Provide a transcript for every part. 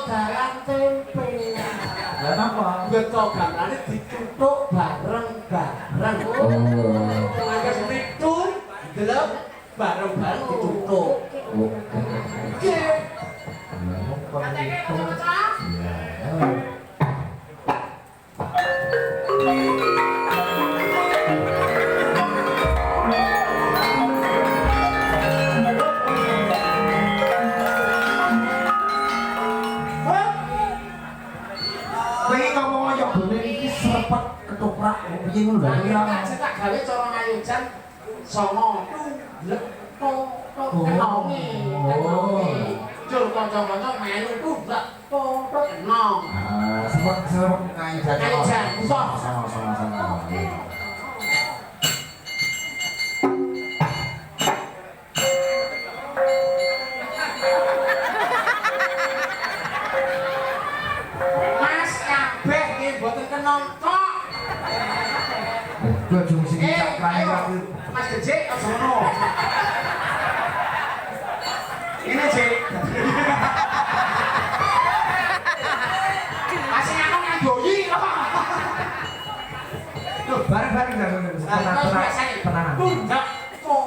dalan tempe. Lah napa? Beto gambarane dituthuk bareng-bareng. Oh. Angger pitu delep bareng-bareng dituthuk. Oke. Ketoprak piye ngono lho ya. Tak gawe cara ngayojan songo lek to kenongi. Jur kanca-kanca melu tuh lek to kenong. Ah, sempat ngayojan. Ngayojan, sama. Mas kabeh nggih mboten kenong tok. Gue cuma sini tak kain aku. Mas Gejek aja ngono. Ini Jek. Masih ngomong nang doyi apa? Loh, bareng-bareng tenang. Tundak to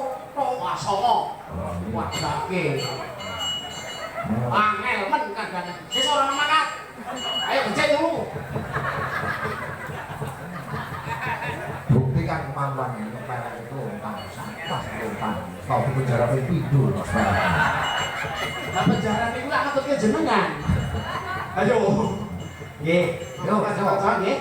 songo. Wah, sakit. Angel men kadang. Wis ora makat. Ayo Gejek dulu. Buktikan kemampuan ini kepada itu pas kau di penjara tidur Nah penjara itu lah ngetutnya jenengan. Ayo nggih yuk kaca-kaca nggih.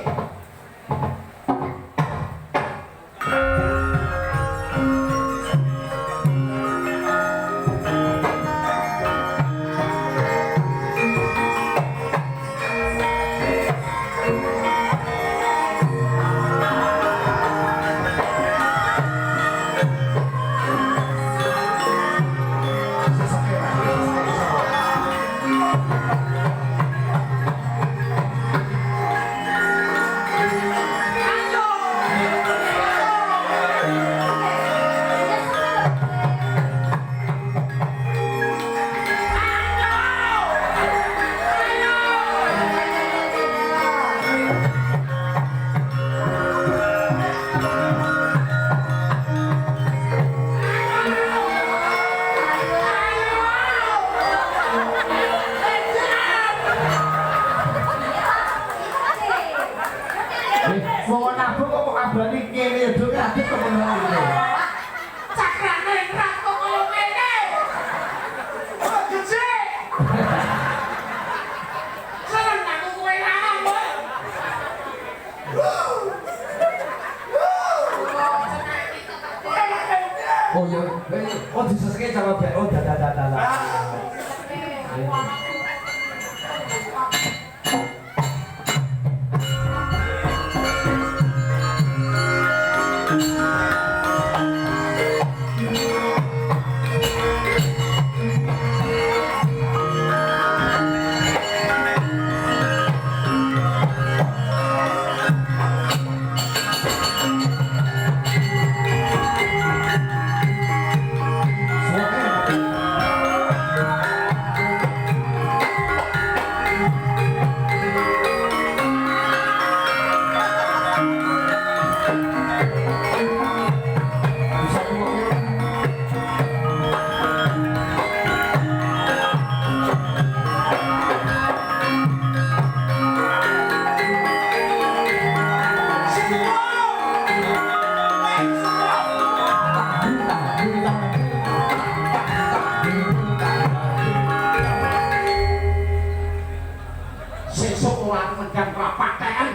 mau nabung kok abani kene yo dhewe adus kok ngono iki. Cakrane rak kok koyo ngene. Oh Gejek. Seneng aku kowe lanang kowe. Oh ya, oh diseseke jawab oh dadah. Sesuk ora mendang rapatean.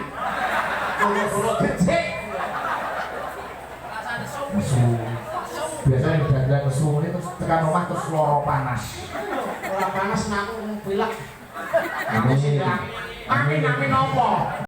Golo-golo Gejek. Biasanya dandan nesu ini terus tekan omah terus loro panas. Ora panas nang pilek. Amin. Amin apa?